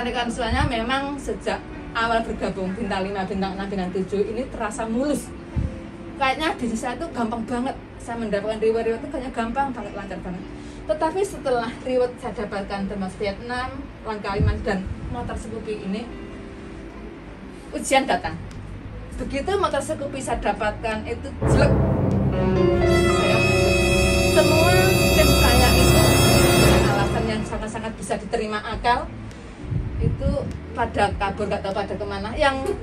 Rekan semuanya memang sejak awal bergabung bintang 5, bintang 6, bintang 7 ini terasa mulus. Kayaknya bisnis saya itu gampang banget. Saya mendapatkan reward itu kayaknya gampang banget, lancar banget. Tetapi setelah reward saya dapatkan termasuk Vietnam, Langkawiman dan motor Scoopy ini, ujian datang. Begitu motor Scoopy saya dapatkan itu jelek. Saya semua tim saya itu dengan alasan yang sangat-sangat bisa diterima akal itu pada kabur, nggak tahu pada kemana. Yang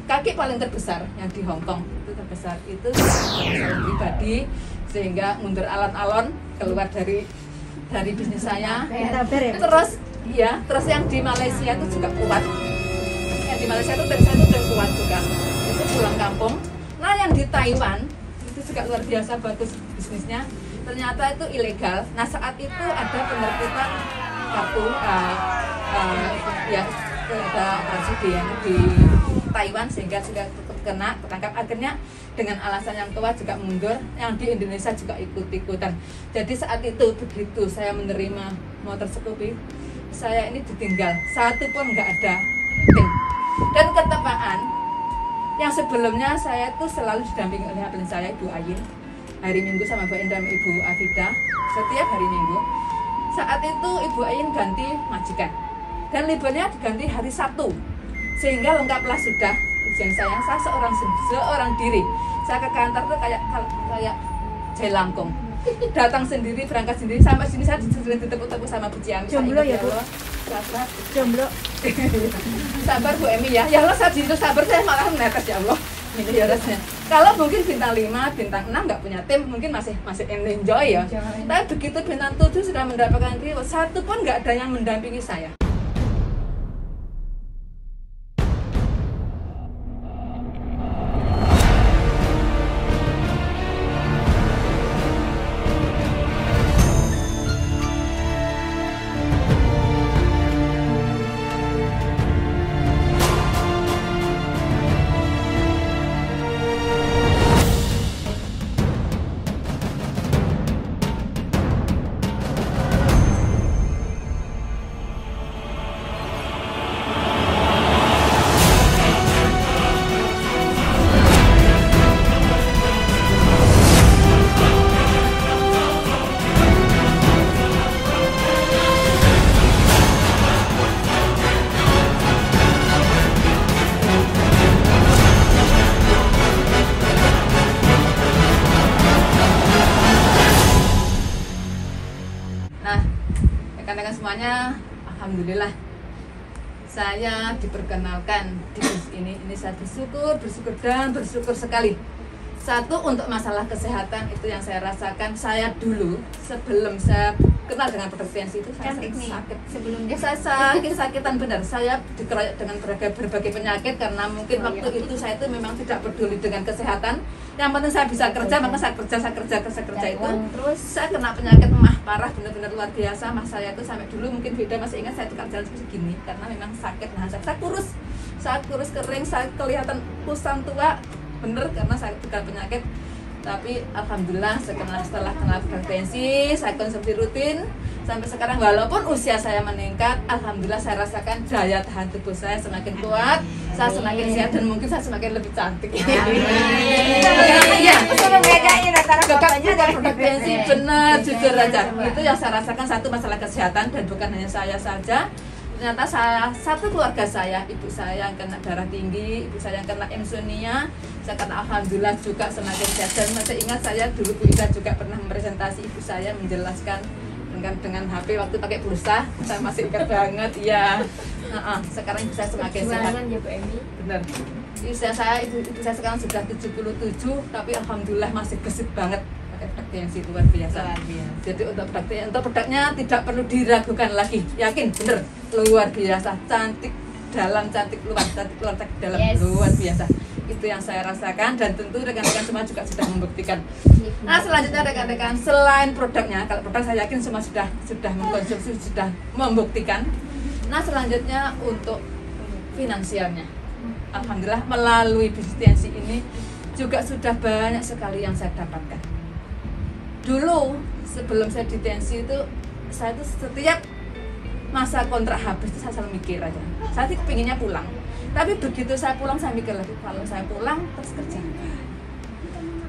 kaki paling terbesar yang di Hong Kong itu terbesar itu saya pribadi, sehingga mundur alon-alon keluar dari bisnis saya. Terus yang di Malaysia itu juga kuat. Yang di Malaysia itu tim saya itu tim kuat juga. Itu pulang kampung. Nah yang di Taiwan itu juga luar biasa bagus bisnisnya. Ternyata itu ilegal. Nah saat itu ada penertiban kartu ada operasi di Taiwan sehingga sudah kena tertangkap. Akhirnya dengan alasan yang kuat juga mundur. Yang di Indonesia juga ikut-ikutan. Jadi saat itu begitu saya menerima motor Scoopy, saya ini ditinggal, satu pun nggak ada tim. Dan ketepaan yang sebelumnya saya tuh selalu didampingi oleh haflin saya Ibu Ayin, hari Minggu sama Bu Endra, Ibu Afida, setiap hari Minggu. Saat itu Ibu Ayin ganti majikan dan liburnya diganti hari Sabtu, sehingga lengkaplah sudah ujian saya seorang diri. Saya ke kantor tuh kayak jelangkung, datang sendiri, berangkat sendiri, sampai sini saya ditepuk-tepuk sama Bu Ciami. Jomblo ya Bu? Sabar. Jomblo. Sabar Bu Emi ya. Ya Allah, saya itu sabar, saya malah menetes ya Allah. Ini ya rasanya. Kalau mungkin bintang 5, bintang 6 nggak punya tim, mungkin masih enjoy ya. Tapi begitu bintang 7 sudah mendapatkan reward, satu pun nggak ada yang mendampingi saya. Rekan-rekan semuanya, alhamdulillah saya diperkenalkan di bisnis ini saya bersyukur dan bersyukur sekali. Satu, untuk masalah kesehatan itu yang saya rasakan. Saya dulu sebelum saya kenal dengan Produktensi itu saya sakit. Sebelumnya saya sakit-sakitan benar. Saya dikeroyok dengan berbagai penyakit karena mungkin waktu itu saya itu memang tidak peduli dengan kesehatan. Yang penting saya bisa kerja, maka saya kerja itu. Terus saya kena penyakit mah parah, benar-benar luar biasa. Mah saya itu sampai dulu mungkin Vida masih ingat, saya tukar jalan seperti gini karena memang sakit. Nah saya kurus kering, saya kelihatan kusam tua bener karena saya bukan penyakit. Tapi alhamdulillah setelah kenal Produktensi, saya konsumsi rutin sampai sekarang. Walaupun usia saya meningkat, alhamdulillah saya rasakan daya tahan tubuh saya semakin kuat, saya semakin sehat dan mungkin saya semakin lebih cantik. Iya, bedain antara bapaknya dan Produktensi, benar, jujur aja. Itu yang saya rasakan, satu masalah kesehatan dan bukan hanya saya saja. Ternyata satu keluarga saya, ibu saya yang kena darah tinggi, ibu saya yang kena insomnia, saya kena alhamdulillah juga semakin sehat. Dan masih ingat saya dulu Bu Ida juga pernah mempresentasi ibu saya menjelaskan dengan HP waktu pakai pulsa, saya masih ingat banget ya. Sekarang ibu saya semakin sehat. Ya Bu Emi. Benar. Ibu saya sekarang sudah 77, tapi alhamdulillah masih gesit banget. Produktensi luar biasa. Jadi untuk produknya tidak perlu diragukan lagi, yakin bener luar biasa, cantik dalam, cantik luar, cantik dalam, luar biasa. Itu yang saya rasakan dan tentu rekan-rekan semua juga sudah membuktikan. Nah selanjutnya rekan-rekan, selain produknya, kalau produk saya yakin semua sudah mengkonsumsi, sudah membuktikan. Nah selanjutnya untuk finansialnya, alhamdulillah melalui Produktensi ini juga sudah banyak sekali yang saya dapatkan. Dulu sebelum saya di Tensi itu, saya itu setiap masa kontrak habis itu saya selalu mikir aja. Saya sih pengennya pulang. Tapi begitu saya pulang saya mikir lagi, kalau saya pulang terus kerja.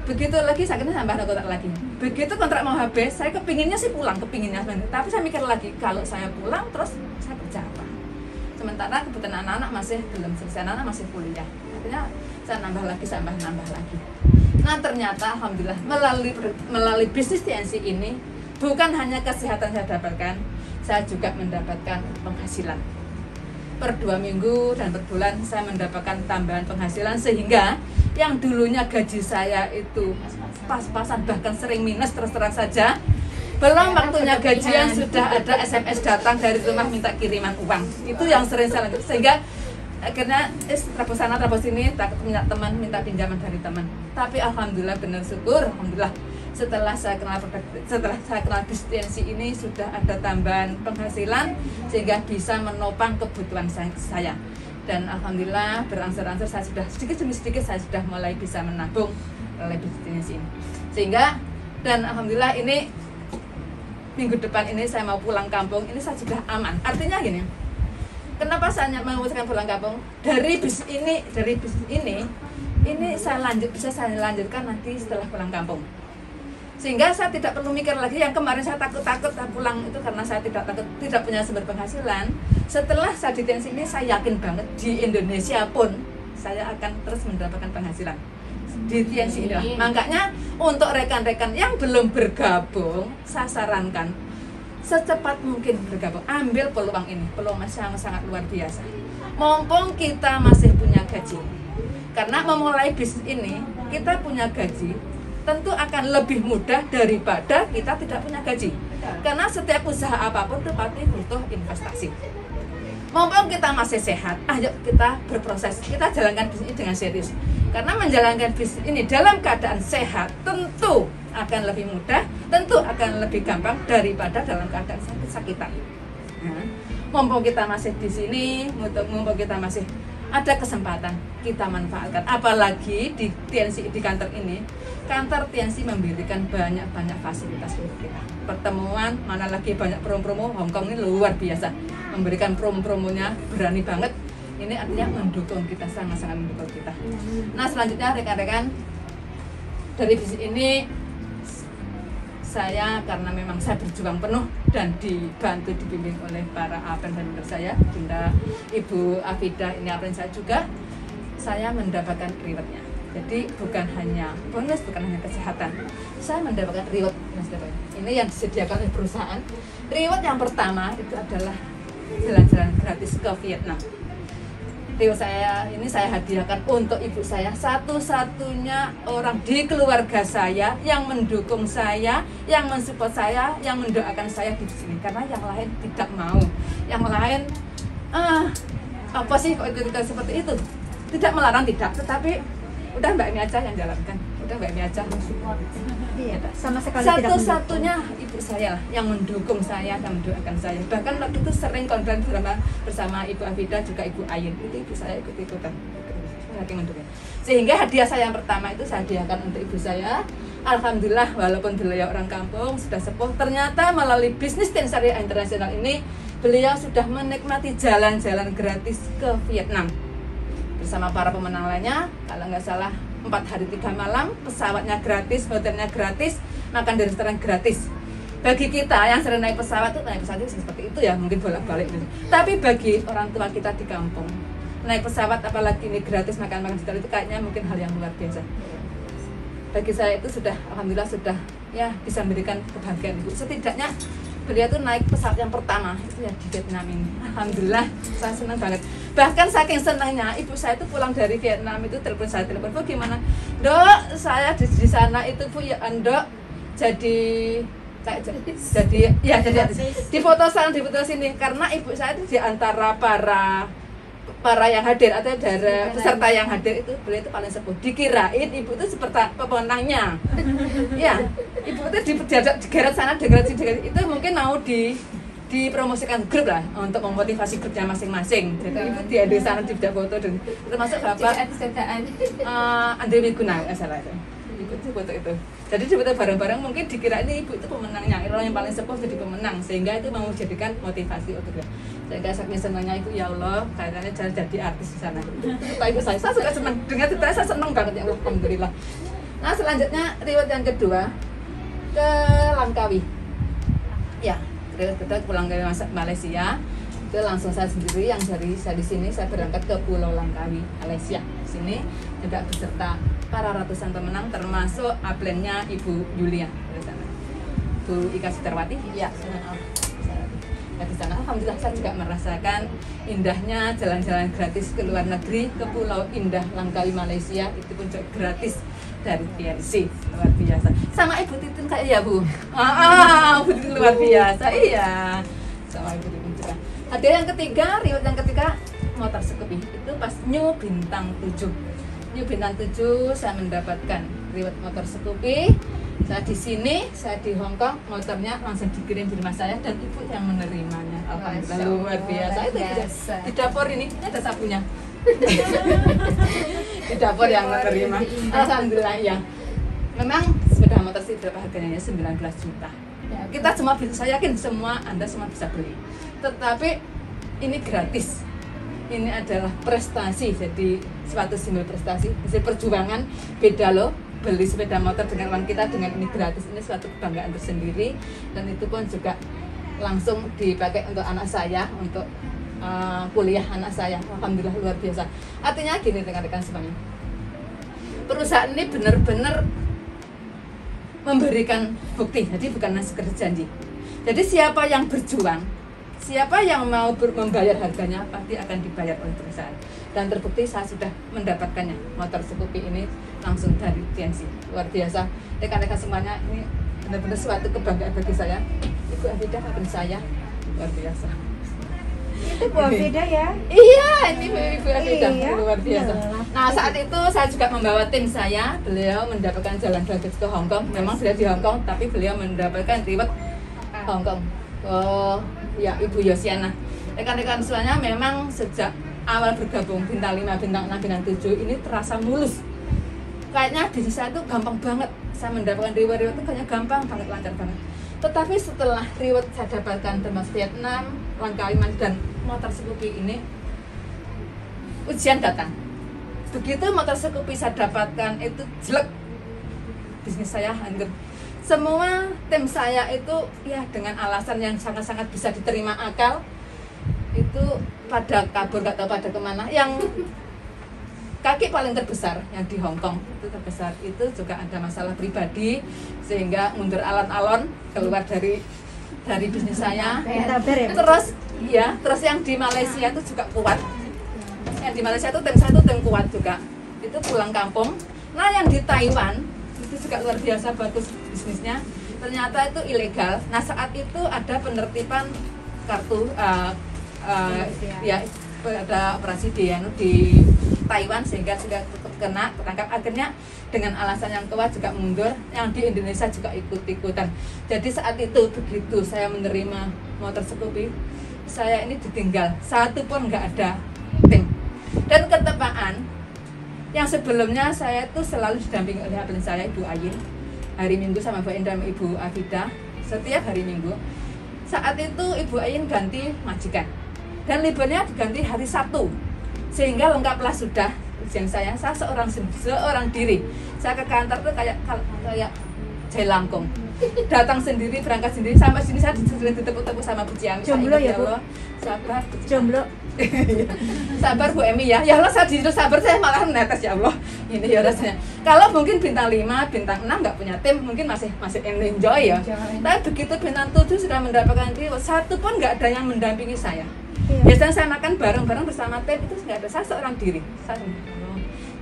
Begitu lagi saya kena tambah kontrak lagi. Begitu kontrak mau habis, saya kepinginnya sih pulang, kepinginnya sebenarnya. Tapi saya mikir lagi, kalau saya pulang terus saya kerja apa? Sementara kebetulan anak-anak masih belum selesai, anak-anak masih kuliah. Akhirnya saya nambah lagi. Nah ternyata alhamdulillah melalui bisnis TNC ini bukan hanya kesehatan saya dapatkan, saya juga mendapatkan penghasilan. Per 2 minggu dan per bulan saya mendapatkan tambahan penghasilan sehingga yang dulunya gaji saya itu pas-pasan bahkan sering minus terus terang saja. Belum waktunya gajian sudah ada SMS datang dari rumah minta kiriman uang. Itu yang sering saya lakukan sehingga akhirnya terabos sana terabos sini, takut minta pinjaman dari teman. Tapi alhamdulillah benar syukur, alhamdulillah setelah saya kenal bisnis TNC ini sudah ada tambahan penghasilan sehingga bisa menopang kebutuhan saya. Dan alhamdulillah berangsur-angsur saya sudah sedikit demi sedikit saya sudah mulai bisa menabung oleh bisnis TNC ini. Sehingga dan alhamdulillah ini minggu depan ini saya mau pulang kampung, ini saya sudah aman. Artinya gini, kenapa saya memutuskan pulang kampung? Dari bisnis ini bisa saya lanjutkan nanti setelah pulang kampung. Sehingga saya tidak perlu mikir lagi yang kemarin saya takut pulang itu karena saya tidak punya sumber penghasilan. Setelah saya di TNC ini saya yakin banget di Indonesia pun saya akan terus mendapatkan penghasilan di TNC inilah. Makanya untuk rekan-rekan yang belum bergabung, saya sarankan secepat mungkin bergabung, ambil peluang ini, peluang yang sangat luar biasa. Mumpung kita masih punya gaji, karena memulai bisnis ini kita punya gaji, tentu akan lebih mudah daripada kita tidak punya gaji. Karena setiap usaha apapun itu pasti butuh investasi. Mumpung kita masih sehat, ayo kita berproses, kita jalankan bisnis ini dengan serius. Karena menjalankan bisnis ini dalam keadaan sehat tentu akan lebih mudah, tentu akan lebih gampang daripada dalam keadaan sakit-sakitan. Nah, mumpung kita masih di sini, mumpung kita masih ada kesempatan, kita manfaatkan. Apalagi di TNC, di kantor ini, kantor TNC memberikan banyak fasilitas untuk kita. Pertemuan, mana lagi banyak promo-promo, Hongkong ini luar biasa. Memberikan promo-promonya berani banget. Ini artinya mendukung kita, sangat-sangat mendukung kita. Nah selanjutnya rekan-rekan, dari bisnis ini saya karena memang saya berjuang penuh dan dibantu dibimbing oleh para aprendiz saya, Bunda Ibu Afidah, ini aprendiz saya juga, saya mendapatkan rewardnya. Jadi bukan hanya bonus, bukan hanya kesehatan, saya mendapatkan reward. Ini yang disediakan oleh perusahaan. Reward yang pertama itu adalah jalan-jalan gratis ke Vietnam. Reward saya hadiahkan untuk ibu saya, satu-satunya orang di keluarga saya yang mendukung saya, yang mensupport saya, yang mendoakan saya di sini. Karena yang lain tidak mau, yang lain apa sih kok ikut seperti itu? Tidak melarang, tidak, tetapi udah Mbak Emi aja yang jalankan, udah Mbak Emi aja mensupport. Iya, sama sekali satu-satunya ibu saya lah yang mendukung saya, yang mendoakan saya. Bahkan waktu itu sering konferensi bersama Ibu Afidah juga Ibu Ayin, itu ibu saya ikut-ikutan saking mendukung. Sehingga hadiah saya yang pertama itu saya hadiahkan untuk ibu saya. Alhamdulillah walaupun beliau orang kampung sudah sepuh, ternyata melalui bisnis TNC Syariah Internasional ini beliau sudah menikmati jalan-jalan gratis ke Vietnam bersama para pemenang lainnya. Kalau nggak salah 4 hari 3 malam, pesawatnya gratis, hotelnya gratis, makan dari restoran gratis. Bagi kita yang sering naik pesawat itu seperti itu ya, mungkin bolak-balik gitu. Tapi bagi orang tua kita di kampung, naik pesawat apalagi ini gratis, makan di hotel itu kayaknya mungkin hal yang luar biasa. Bagi saya itu sudah, alhamdulillah sudah ya bisa memberikan kebahagiaan ibu. Setidaknya beliau tuh naik pesawat yang pertama itu ya di Vietnam ini. Alhamdulillah saya senang banget. Bahkan saking senangnya ibu saya itu pulang dari Vietnam itu telepon Bu gimana Dok, saya di sana itu Bu ya Dok jadi di foto sana, di foto sini karena ibu saya itu di antara para yang hadir atau dari peserta yang hadir itu beliau itu paling sepuh. Dikirain ibu itu seperti pemenangnya. Ya, ibu itu digeret sana, digeret sini, itu mungkin mau dipromosikan grup lah untuk memotivasi grupnya masing-masing. Jadi ibu di sana di foto dan termasuk Bapak Andre Miguna salah itu. foto itu. Jadi di foto bareng-bareng mungkin dikira ini ibu itu pemenangnya, orang yang paling sepuh jadi pemenang, sehingga itu mau jadikan motivasi untuk dia. Sehingga saking senangnya ibu, ya Allah, kayaknya jadi artis di sana. Itu ibu saya suka senang dengan itu, saya senang banget ya Allah, alhamdulillah. Nah selanjutnya riwayat yang kedua ke Langkawi. Ya, riwayat kedua pulang ke Malaysia. Itu langsung saya sendiri yang dari saya di sini saya berangkat ke Pulau Langkawi, Malaysia. Di sini juga beserta para ratusan pemenang termasuk upline-nya Ibu Yulia dari sana. Bu Ika Sudarwati. Ya. Di sana alhamdulillah saya juga merasakan indahnya jalan-jalan gratis ke luar negeri ke Pulau Indah Langkawi Malaysia, itu pun juga gratis dari TNC, luar biasa. Sama Ibu Titin kayak ya Bu. Bu Titin luar biasa, iya. Sama Ibu Titin juga. Hadiah yang ketiga, riwayat yang ketiga motor Scoopy itu pas New Bintang 7. New Bintang 7 saya mendapatkan riwayat motor Scoopy. Saya di sini, saya di Hong Kong, motornya langsung dikirim di rumah saya dan ibu yang menerimanya. Alhamdulillah luar biasa. Itu di dapur ini ada sapunya. Di dapur yang menerima. Alhamdulillah ya. Memang sepeda motor sih berapa harganya? 19 juta. Ya, kita semua bisa, saya yakin Anda semua bisa beli. Tetapi ini gratis. Ini adalah prestasi, jadi suatu simbol prestasi, hasil perjuangan. Beda loh, beli sepeda motor dengan uang kita dengan ini gratis, ini suatu kebanggaan tersendiri. Dan itu pun juga langsung dipakai untuk anak saya, untuk kuliah anak saya. Alhamdulillah luar biasa. Artinya gini rekan-rekan semuanya, perusahaan ini benar-benar memberikan bukti, jadi bukan sekedar janji. Jadi siapa yang berjuang, siapa yang mau membayar harganya pasti akan dibayar oleh perusahaan. Dan terbukti saya sudah mendapatkannya, motor Scoopy ini langsung dari TNC. Luar biasa. Rekan-rekan semuanya, ini benar-benar suatu kebanggaan bagi saya. Ibu Afidah akan saya, luar biasa. Itu Bu Afidah ya? Iya, ini Ibu Afidah, iya, luar biasa. Nah saat itu saya juga membawa tim saya. Beliau mendapatkan jalan gratis ke Hong Kong. Memang sudah di Hong Kong, tapi beliau mendapatkan riwayat Hong Kong. Oh ya, Ibu Yosiana. Rekan-rekan semuanya, memang sejak awal bergabung bintang 5, bintang 6, bintang 7 ini terasa mulus. Kayaknya bisnis saya itu gampang banget. Saya mendapatkan reward itu kayaknya gampang banget, lancar banget. Tetapi setelah reward saya dapatkan termasuk Vietnam, Langkawi dan motor Scoopy ini, ujian datang. Begitu motor Scoopy saya dapatkan itu jelek, bisnis saya hancur. Semua tim saya itu ya dengan alasan yang sangat-sangat bisa diterima akal, itu pada kabur, gak tahu pada kemana. Yang kaki paling terbesar yang di Hong Kong itu terbesar, itu juga ada masalah pribadi sehingga mundur alon-alon keluar dari bisnis saya. Terus yang di Malaysia itu juga kuat. Yang di Malaysia itu tim saya itu tim kuat juga, itu pulang kampung. Nah yang di Taiwan itu juga luar biasa bagus bisnisnya, ternyata itu ilegal. Nah saat itu ada penertiban kartu ya ada operasi di Taiwan sehingga sudah tertangkap. Akhirnya dengan alasan yang kuat juga mundur. Yang di Indonesia juga ikut-ikutan. Jadi saat itu begitu saya menerima motor Scoopy, saya ini ditinggal, satu pun nggak ada tim. Dan ketepaan yang sebelumnya saya itu selalu didampingi oleh upline saya Ibu Ayin, hari Minggu sama Bu Endam Ibu Afidah setiap hari Minggu. Saat itu Ibu Ayin ganti majikan dan liburnya diganti hari Sabtu, sehingga lengkaplah sudah ujian saya seorang diri. Saya ke kantor tuh kayak jelangkung, datang sendiri, berangkat sendiri, sampai sini saya sering ditepuk-tepuk sama Bu Ciami. Jomblo ya Bu? Sabar Jomblo. Sabar Bu Emi ya. Ya Allah, saya disitu sabar, saya malah netes ya Allah. Ini ya rasanya. Kalau mungkin bintang 5, bintang 6 nggak punya tim, mungkin masih enjoy ya. Tapi begitu bintang 7 sudah mendapatkan reward, satu pun nggak ada yang mendampingi saya. Biasanya saya makan bareng-bareng bersama tim, itu nggak ada, saya seorang diri.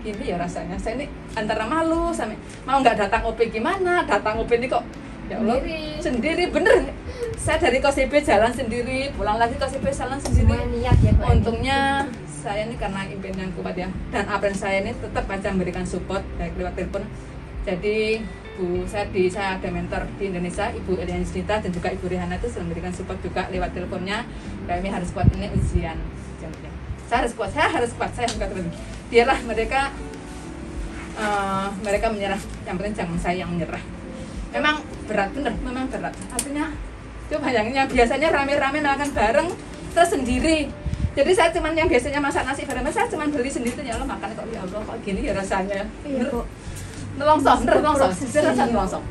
Ini ya rasanya, saya ini antara malu sama mau nggak datang OP gimana, datang OP ini kok ya Allah sendiri bener. Saya dari KOSB jalan sendiri, pulang lagi KOSB jalan sendiri. Niat ya, Bu. Untungnya saya ini karena impian yang kuat ya, dan upline saya ini tetap aja memberikan support baik lewat telepon. Jadi saya ada mentor di Indonesia, Ibu Elian Snita dan juga Ibu Rihana itu selalu memberikan support juga lewat teleponnya. Kami harus kuat, ini ujian. Saya harus kuat, saya harus kuat. Biarlah mereka mereka menyerah, yang penting jangan saya yang menyerah. Memang berat, bener, memang berat. Artinya itu bayangnya biasanya rame-rame makan bareng terus sendiri. Jadi saya cuman yang biasanya masak nasi bareng, saya cuman beli sendiri tuh, ya Allah makan kok, ya Allah kok gini ya rasanya. Iya, Bu. Nelongsong, nelongsong.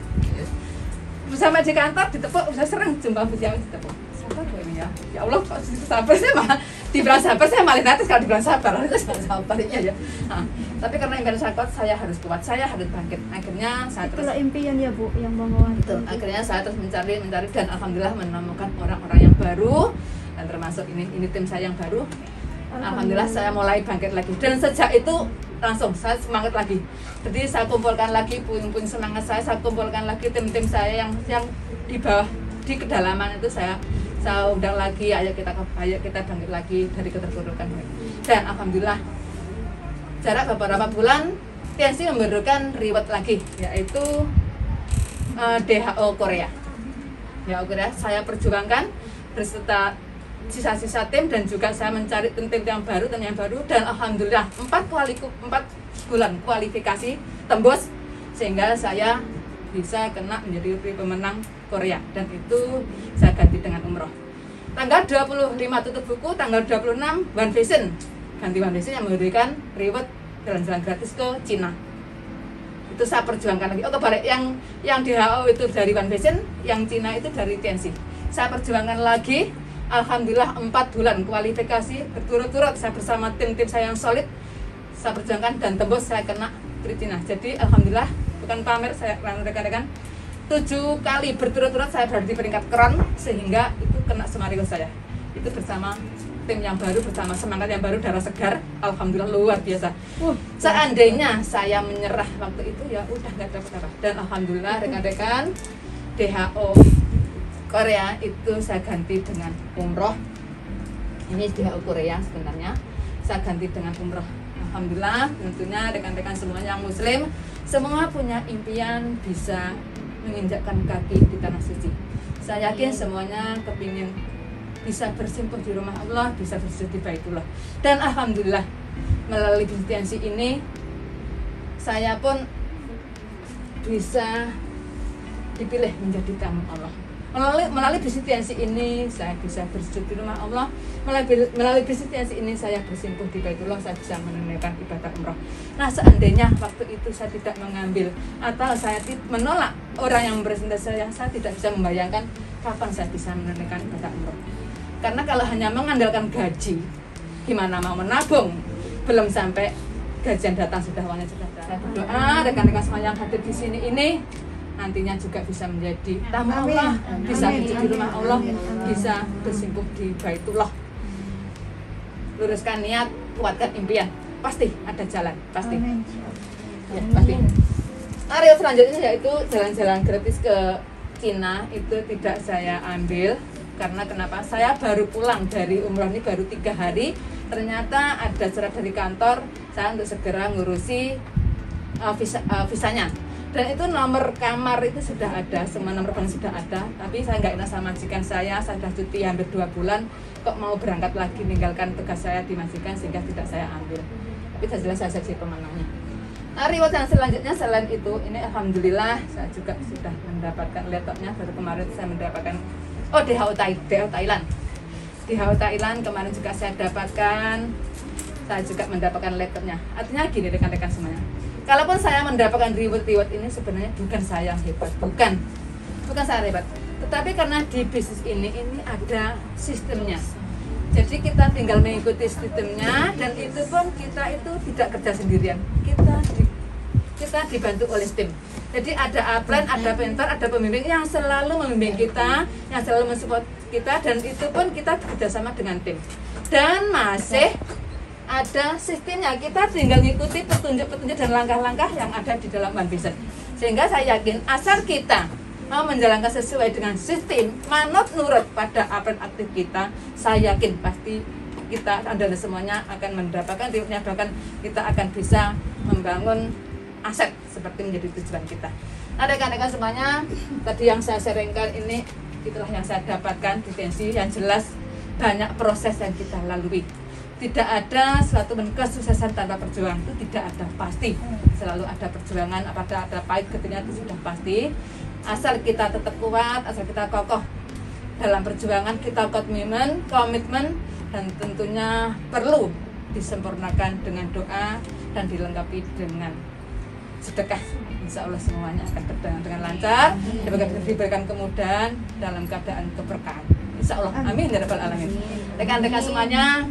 Sampai di kantor ditepuk, saya sering jumpa Bu Tiawi ditepuk. Sabar kok ini ya. Ya Allah kok sabar, saya malah dibilang sabar, saya malah nanti kalau dibilang sabar, itu sabar ya. Nah, tapi karena impian saya kuat, saya harus kuat, saya harus bangkit. Akhirnya saya terus Itulah impian ya Bu, yang mau betul. Akhirnya saya terus mencari dan alhamdulillah menemukan orang-orang yang baru, dan termasuk ini tim saya yang baru. Alhamdulillah saya mulai bangkit lagi, dan sejak itu langsung saya semangat lagi. Jadi saya kumpulkan lagi puing-puing semangat saya kumpulkan lagi tim-tim saya yang di bawah, di kedalaman itu saya undang lagi, ayo kita bangkit lagi dari keterpurukan. Dan alhamdulillah jarak beberapa bulan TNC memberikan reward lagi, yaitu DHO Korea. DHO Korea saya perjuangkan beserta sisa-sisa tim, dan juga saya mencari tim yang baru, dan alhamdulillah 4 bulan kualifikasi tembus, sehingga saya bisa kena menjadi pemenang Korea, dan itu saya ganti dengan umroh. Tanggal 25 tutup buku, tanggal 26 One Vision, ganti One Vision yang memberikan reward jalan-jalan gratis ke Cina. Itu saya perjuangkan lagi. Oh kebalik, yang DHO itu dari One Vision, yang Cina itu dari TNC. Saya perjuangkan lagi. Alhamdulillah 4 bulan kualifikasi berturut-turut saya bersama tim-tim saya yang solid, saya perjuangkan dan tembus, saya kena Tricina. Jadi alhamdulillah, bukan pamer, saya rekan-rekan 7 kali berturut-turut saya berada di peringkat kron, sehingga itu kena Semario saya. Itu bersama tim yang baru, bersama semangat yang baru, darah segar, alhamdulillah luar biasa. Seandainya saya menyerah waktu itu, ya udah nggak dapat apa. Dan alhamdulillah rekan-rekan, DHO Korea itu saya ganti dengan umroh. Ini DHO Korea sebenarnya saya ganti dengan umroh. Alhamdulillah, tentunya rekan-rekan semuanya yang muslim semua punya impian bisa menginjakkan kaki di tanah suci. Saya yakin semuanya kepingin bisa bersimpuh di rumah Allah, bisa bersujud di Baitullah. Dan alhamdulillah melalui bisnis ini saya pun bisa dipilih menjadi tamu Allah. Melalui bisnis TNC ini saya bisa bersujud di rumah Allah. Melalui bisnis TNC ini saya bersimpuh di Baitullah, saya bisa menunaikan ibadah umroh. Nah, seandainya waktu itu saya tidak mengambil atau saya menolak orang yang mempresentasi saya tidak bisa membayangkan kapan saya bisa menunaikan ibadah umroh. Karena kalau hanya mengandalkan gaji, gimana mau menabung? Belum sampai gajian datang sudah uangnya sudah datang. Saya berdoa rekan-rekan semua yang hadir di sini ini nantinya juga bisa menjadi tamu Allah, bisa menjadi rumah Allah, bisa bersimpuh di Baitullah. Luruskan niat, kuatkan impian, pasti ada jalan, pasti. Ya, pasti. Area selanjutnya yaitu jalan-jalan gratis ke Cina itu tidak saya ambil karena kenapa? Saya baru pulang dari umroh ini baru 3 hari. Ternyata ada surat dari kantor saya untuk segera ngurusi visanya. Dan itu nomor kamar itu sudah ada, semua nomor bank sudah ada. Tapi saya nggak enak sama majikan saya sudah cuti hampir 2 bulan, kok mau berangkat lagi meninggalkan tugas saya di majikan sehingga tidak saya ambil. Tapi jelas saya seksi pemenangnya. Nah, reward yang selanjutnya selain itu, ini alhamdulillah saya juga sudah mendapatkan laptopnya. Baru kemarin saya mendapatkan DHO Thailand. DHO Thailand kemarin juga saya dapatkan. Saya juga mendapatkan laptopnya. Artinya gini rekan-rekan semuanya. Kalaupun saya mendapatkan reward ini sebenarnya bukan saya yang hebat, bukan saya hebat, tetapi karena di bisnis ini ada sistemnya. Jadi kita tinggal mengikuti sistemnya, dan itu pun kita itu tidak kerja sendirian. Kita dibantu oleh tim. Jadi ada upline, ada mentor, ada pembimbing yang selalu membimbing kita, yang selalu mensupport kita, dan itu pun kita bekerjasama dengan tim. Dan masih ada sistemnya, kita tinggal mengikuti petunjuk-petunjuk dan langkah-langkah yang ada di dalam One Vision. Sehingga saya yakin asal kita mau menjalankan sesuai dengan sistem, manut nurut pada apa yang aktif kita, saya yakin pasti kita dan semuanya akan mendapatkan rewardnya, bahkan kita akan bisa membangun aset seperti menjadi tujuan kita. Nah rekan-rekan semuanya, tadi yang saya sharingkan ini itulah yang saya dapatkan di TNC. Yang jelas banyak proses yang kita lalui. Tidak ada suatu kesuksesan tanpa perjuangan, itu tidak ada, pasti selalu ada perjuangan, ada pahit getihnya itu sudah pasti. Asal kita tetap kuat, asal kita kokoh dalam perjuangan, kita komitmen, dan tentunya perlu disempurnakan dengan doa dan dilengkapi dengan sedekah. Insya Allah semuanya akan berjalan dengan lancar, diberikan kemudahan dalam keadaan keberkahan. Insya Allah, amin ya rabbal alamin. Rekan-rekan semuanya,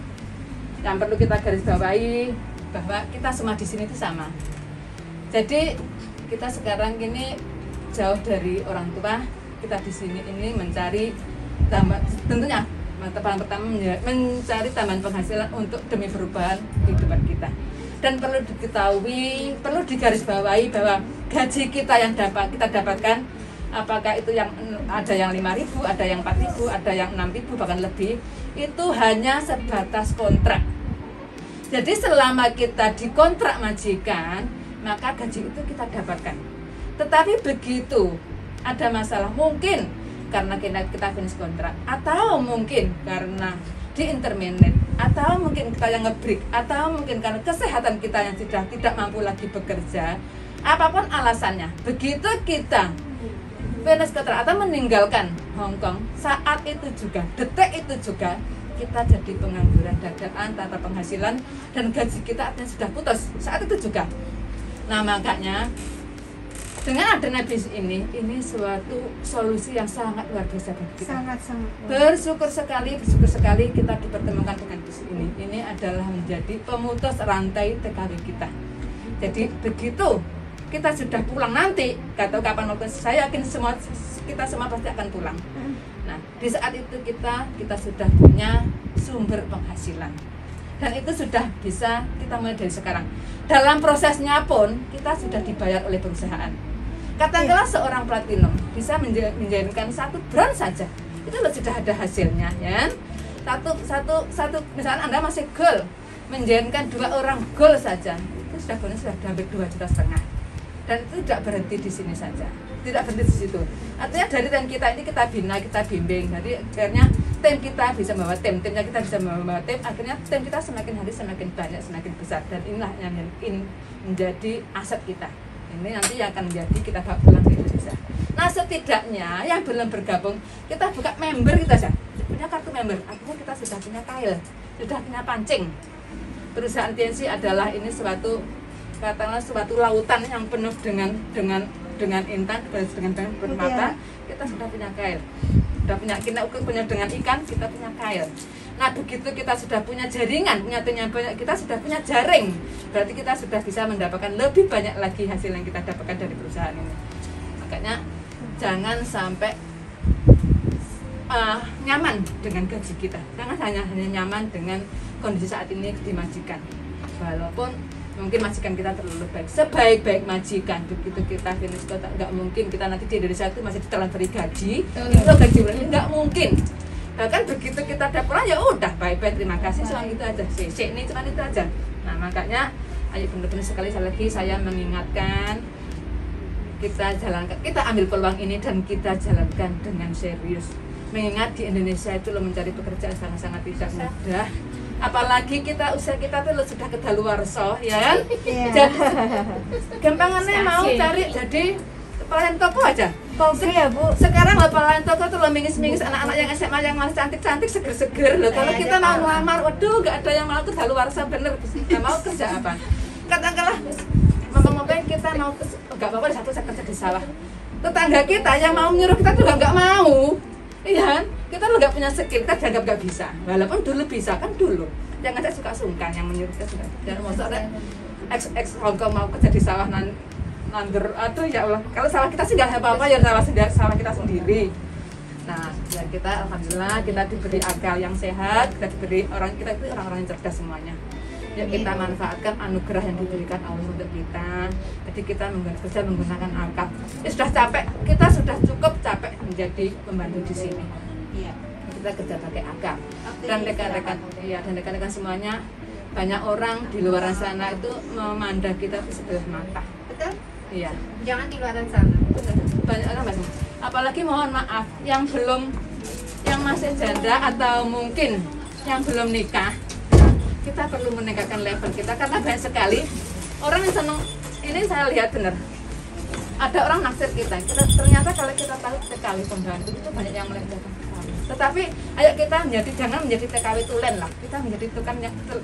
yang perlu kita garis bawahi bahwa kita semua di sini itu sama. Jadi kita sekarang ini jauh dari orang tua, kita di sini ini mencari tentunya pertama mencari tambahan penghasilan untuk demi perubahan kehidupan kita. Dan perlu diketahui, perlu digarisbawahi bahwa gaji kita yang kita dapatkan, apakah itu yang ada yang 5.000, ada yang 4.000, ada yang 6.000 bahkan lebih, itu hanya sebatas kontrak. Jadi selama kita dikontrak majikan, maka gaji itu kita dapatkan. Tetapi begitu ada masalah, mungkin karena kita finish kontrak, atau mungkin karena di interminate, atau mungkin kita yang ngebreak, atau mungkin karena kesehatan kita yang sudah tidak mampu lagi bekerja, apapun alasannya, begitu kita finish kontrak atau meninggalkan Hongkong, saat itu juga, detik itu juga kita jadi pengangguran dadakan tanpa penghasilan, dan gaji kita artinya sudah putus saat itu juga. Nah makanya dengan adanya bis ini suatu solusi yang sangat luar biasa bagi kita. Sangat. Bersyukur sekali kita dipertemukan dengan bis ini. Ini adalah menjadi pemutus rantai TKW kita. Jadi begitu kita sudah pulang nanti, atau kapan waktu, saya yakin kita semua pasti akan pulang. Nah, di saat itu kita sudah punya sumber penghasilan. Dan itu sudah bisa kita mulai dari sekarang. Dalam prosesnya pun kita sudah dibayar oleh perusahaan. Katakanlah seorang platinum bisa menjalankan satu brand saja, itu sudah ada hasilnya, ya. Satu misalnya Anda masih gold, menjalankan 2 orang gold saja, itu sudah bonus sudah hampir 2,5 juta. Dan itu tidak berhenti di sini saja, tidak berhenti di situ. Artinya dari tim kita ini kita bina, kita bimbing. Jadi akhirnya tim kita bisa membawa timnya kita bisa membawa tim. Akhirnya tim kita semakin hari semakin banyak, semakin besar. Dan inilah yang ini menjadi aset kita. Ini nanti yang akan menjadi kita bawa pulang ke Indonesia. Nah setidaknya yang belum bergabung, kita buka member kita saja. Punya kartu member. Akhirnya kita sudah punya kail, sudah punya pancing. Perusahaan TNC adalah ini suatu lautan yang penuh dengan intan, dengan permata. Kita sudah punya kail, kita punya dengan ikan, kita punya kail. Nah begitu kita sudah punya jaringan, punya tim banyak, kita sudah punya jaring, berarti kita sudah bisa mendapatkan lebih banyak lagi hasil yang kita dapatkan dari perusahaan ini. Makanya jangan sampai nyaman dengan gaji kita, jangan hanya nyaman dengan kondisi saat ini di majikan. Walaupun mungkin majikan kita terlalu baik, sebaik-baik majikan, begitu kita finish kontrak, nggak mungkin kita nanti di Indonesia itu masih ditransferi gaji, itu gaji berarti nggak mungkin. Bahkan begitu kita ada pulang, ya udah baik-baik, terima kasih, cuma itu aja, ini cuma itu aja. Nah makanya ayo benar-benar sekali lagi saya mengingatkan, kita jalankan, kita ambil peluang ini dan kita jalankan dengan serius. Mengingat di Indonesia itu lo mencari pekerjaan sangat-sangat tidak mudah. Apalagi usia kita tuh sudah kedaluarsa, ya kan? Jadi gampangannya mau cari jadi pelayan toko aja. Oke ya Bu. Sekarang lah pelayan toko tuh lo mingis-mingis anak-anak yang SMA yang masih cantik-cantik, seger-seger loh. Kalau kita mau ngelamar, waduh nggak ada yang mau kedaluarsa bener. Nggak mau kerja apa? Katakanlah, ngomong-ngomong kita mau nggak apa-apa satu saya kerja di sawah. Tetangga kita yang mau nyuruh kita tuh nggak mau. Iya kan? Kita lo nggak punya skill, kita dianggap nggak bisa. Walaupun dulu bisa kan dulu. Jangan saya suka sungkan yang menyuruh kita suka. Dan maksudnya ex Hongkong mau kerja di sawah nandur, aduh ya Allah. Kalau sawah kita sih nggak apa-apa ya, sawah kita sendiri. Nah, ya kita alhamdulillah kita diberi akal yang sehat, kita diberi kita itu orang-orang yang cerdas semuanya. Ya kita manfaatkan anugerah yang diberikan Allah untuk kita. Jadi kita kerja menggunakan akal. Ya sudah capek, kita sudah cukup capek menjadi pembantu di sini. Iya. Kita kerja pakai akal. Dan rekan-rekan semuanya, banyak orang di luar sana itu memandang kita sebelah mata. Betul? Iya. Jangan di luar sana. Banyak orang masih. Apalagi mohon maaf yang masih janda atau mungkin yang belum nikah. kita perlu meningkatkan level kita karena banyak sekali orang yang senang. Ini saya lihat benar. Ada orang naksir kita. Ternyata kalau kita tahu TKW pembantu itu banyak yang melecehkan. Tetapi ayo kita jangan menjadi TKW tulen lah. Kita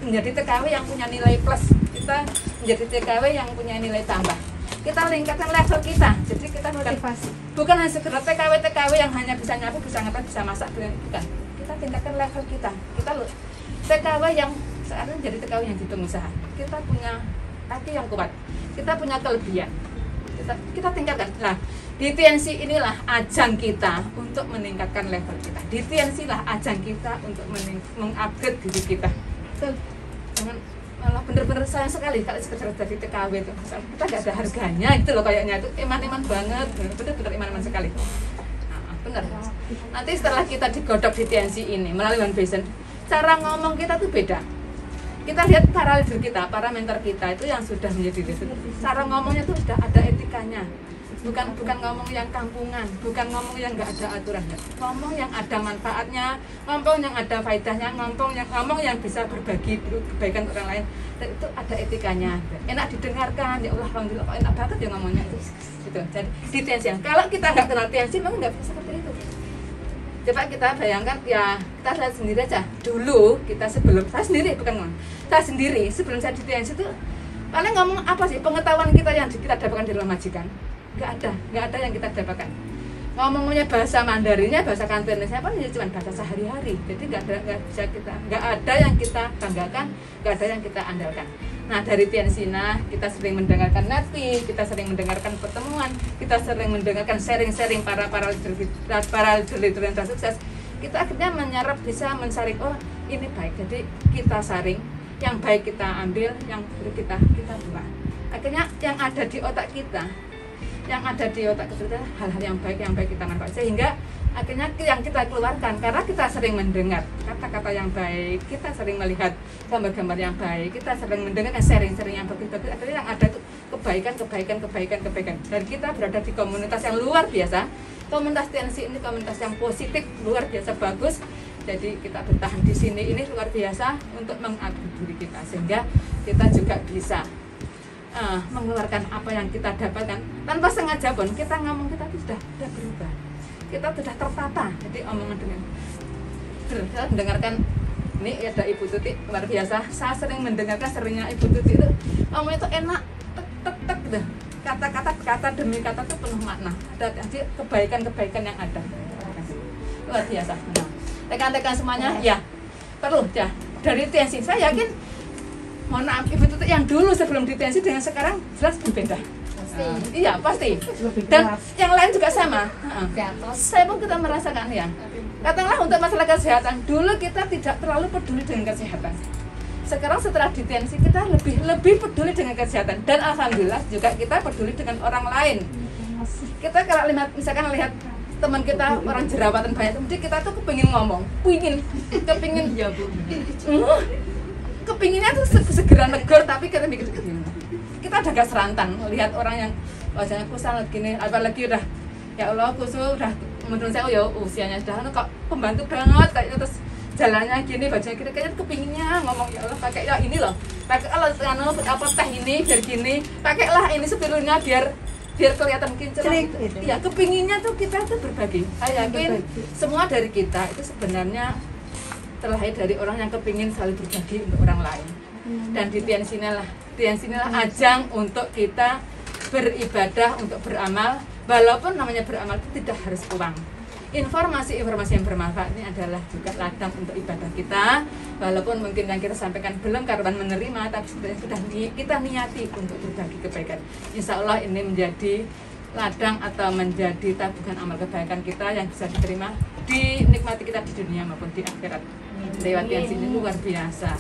menjadi TKW yang punya nilai plus. Kita menjadi TKW yang punya nilai tambah. Kita meningkatkan level kita. Jadi kita bukan hanya sekedar TKW yang hanya bisa nyapu, bisa ngepel, bisa masak, bukan. Kita tingkatkan level kita. Kita TKW yang sekarang jadi TKW yang di pengusaha. Kita punya kaki yang kuat. Kita punya kelebihan. Kita tingkatkan. Nah, di TNC inilah ajang kita untuk meningkatkan level kita. Di TNC lah ajang kita untuk mengupgrade diri kita. Jangan malah bener-bener sayang sekali kalau sekedar jadi TKW itu. Kita nggak ada harganya gitu loh kayaknya itu iman-iman banget, bener-bener iman-iman sekali. Nah, bener. Nanti setelah kita digodok di TNC ini melalui One Vision, cara ngomong kita tuh beda. Kita lihat para leader kita, para mentor kita itu yang sudah menjadi leader, cara ngomongnya tuh sudah ada etikanya, bukan ngomong yang kampungan, bukan ngomong yang nggak ada aturannya, ngomong yang ada manfaatnya, ngomong yang ada faedahnya, ngomong yang bisa berbagi kebaikan orang lain, dan itu ada etikanya, enak didengarkan. Ya Allah, alhamdulillah kok enak banget ya ngomongnya itu. Gitu. Jadi di tension, kalau kita nggak kenal tension, memang nggak bisa seperti itu. Coba kita bayangkan, ya kita lihat sendiri aja. Dulu kita sebelum, saya sendiri bukan ngomong, saya sendiri sebelum saya di TNC itu paling ngomong apa sih, pengetahuan kita yang kita dapatkan di dalam majikan nggak ada yang kita dapatkan. Ngomongnya bahasa Mandarinnya, bahasa Kantonisnya pun cuma bahasa sehari-hari. Jadi nggak ada yang kita banggakan, nggak ada yang kita andalkan. Nah dari Tiensina kita sering mendengarkan netpi, kita sering mendengarkan pertemuan, kita sering mendengarkan sharing-sharing para leader yang sukses. Kita akhirnya menyerap, bisa mensaring, oh ini baik, jadi kita saring, yang baik kita ambil, yang buruk kita buang. Akhirnya yang ada di otak kita hal-hal yang baik kita manfaat, sehingga akhirnya yang kita keluarkan karena kita sering mendengar kata-kata yang baik, kita sering melihat gambar-gambar yang baik, kita sering mendengar sharing-sharing yang bagus-bagus, akhirnya yang ada itu kebaikan. Dan kita berada di komunitas yang luar biasa. Komunitas TNC ini komunitas yang positif, luar biasa bagus. Jadi kita bertahan di sini ini luar biasa untuk mengupgrade diri kita, sehingga kita juga bisa mengeluarkan apa yang kita dapatkan tanpa sengaja pun. Kita ngomong kita itu sudah berubah, kita sudah tertata. Jadi omongan dengan saya mendengarkan ini ada Ibu Tuti luar biasa. Saya sering mendengarkan seringnya Ibu Tuti itu ngomong itu enak, tek dah. Kata demi kata itu penuh makna. Ada kebaikan yang ada. Luar biasa. Nah, rekan-rekan semuanya ya perlu ya dari TNC. Saya yakin, mohon maaf Ibu Tuti yang dulu sebelum di TNC dengan sekarang jelas berbeda. Iya pasti. Dan yang lain juga sama. Saya pun kita merasakan ya. Katakanlah untuk masalah kesehatan, dulu kita tidak terlalu peduli dengan kesehatan. Sekarang setelah di TNC kita lebih peduli dengan kesehatan, dan alhamdulillah juga kita peduli dengan orang lain. Kita kalau misalkan lihat teman kita orang jerawatan banyak, jadi kita tuh kepingin ngomong, kepingin ya Bu. Kepinginnya tuh segera negur, tapi kita mikir gimana. Kita udah gak serantang lihat orang yang wajahnya kusam gini, apalagi udah ya Allah kusut, udah menurut saya usianya sudah kok pembantu banget kayaknya, terus jalannya gini, bajunya gini, kayaknya kepinginnya ngomong ya Allah pakai ya ini loh, pakai apa teh ini biar gini, pakailah ini spirulnya biar kelihatan kincir gitu. Ya kepinginnya tuh kita tuh berbagi. Saya yakin semua dari kita itu sebenarnya terlahir dari orang yang kepingin selalu berbagi untuk orang lain. Dan di TNC inilah ajang untuk kita beribadah, untuk beramal. Walaupun namanya beramal itu tidak harus uang. Informasi yang bermanfaat ini adalah juga ladang untuk ibadah kita. Walaupun mungkin yang kita sampaikan belum karuan menerima, tapi sebenarnya sudah kita niati untuk berbagi kebaikan. Insya Allah ini menjadi ladang atau menjadi tabungan amal kebaikan kita yang bisa diterima, dinikmati kita di dunia maupun di akhirat. Lewat yang sini luar biasa.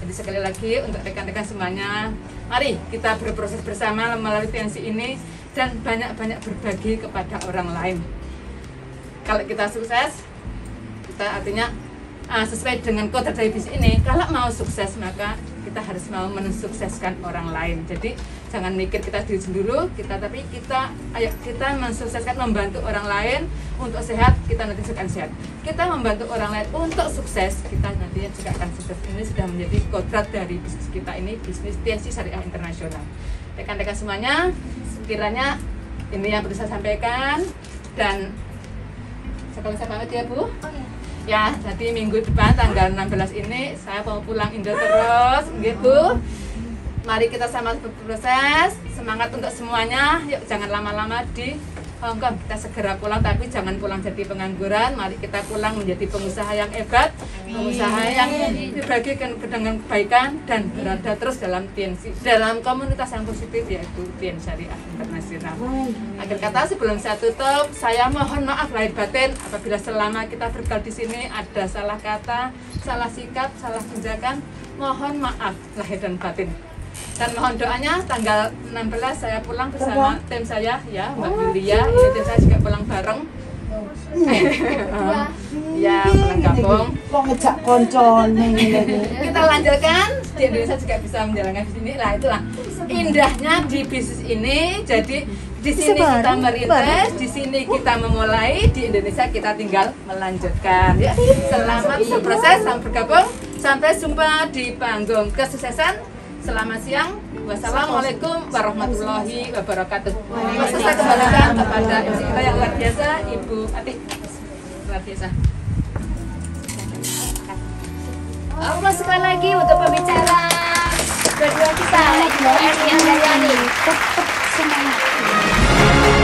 Jadi sekali lagi untuk rekan-rekan semuanya, mari kita berproses bersama melalui TNC ini dan banyak-banyak berbagi kepada orang lain. Kalau kita sukses, kita artinya sesuai dengan kodrat dari bisnis ini, kalau mau sukses maka kita harus mau mensukseskan orang lain. Jadi jangan mikir kita diri dulu, tapi ayo kita mensukseskan, membantu orang lain untuk sehat, kita nanti juga akan sehat. Kita membantu orang lain untuk sukses, kita nantinya juga akan sukses. Ini sudah menjadi kodrat dari bisnis kita ini, bisnis TNC Syariah Internasional. Rekan-rekan semuanya, sekiranya ini yang perlu saya sampaikan, dan sekali saya pamit ya Bu. Ya, jadi minggu depan tanggal 16 ini saya mau pulang Indo terus, gitu. Mari kita sama berproses, semangat untuk semuanya. Yuk jangan lama-lama di Hong Kong, kita segera pulang, tapi jangan pulang jadi pengangguran. Mari kita pulang menjadi pengusaha yang hebat, pengusaha yang dibagikan dengan kebaikan dan berada terus dalam TNC, dalam komunitas yang positif, yaitu TNC Syariah Internasional. Akhir kata sebelum saya tutup, saya mohon maaf lahir batin apabila selama kita bergaul di sini ada salah kata, salah sikap, salah tindakan. Mohon maaf lahir dan batin. Dan mohon doanya tanggal 16 saya pulang bersama tim saya ya, Mbak Yulia. Ini tim saya juga pulang bareng. Ya, pulang kampung. Kok ngejak koncone Kita lanjutkan di Indonesia juga bisa menjalankan bisnis ini. Lah itulah indahnya di bisnis ini. Jadi di sini kita merintis, di sini kita memulai, di Indonesia kita tinggal melanjutkan. Ya, selamat berproses, selamat bergabung. Sampai jumpa di panggung kesuksesan. Selamat siang. Wassalamualaikum warahmatullahi wabarakatuh. Saya kembalikan kepada MC kita yang luar biasa, Ibu Ati. Luar biasa. Allah sekali lagi untuk pembicara kedua kita, Ibu Eni Andayani. tetap semangat.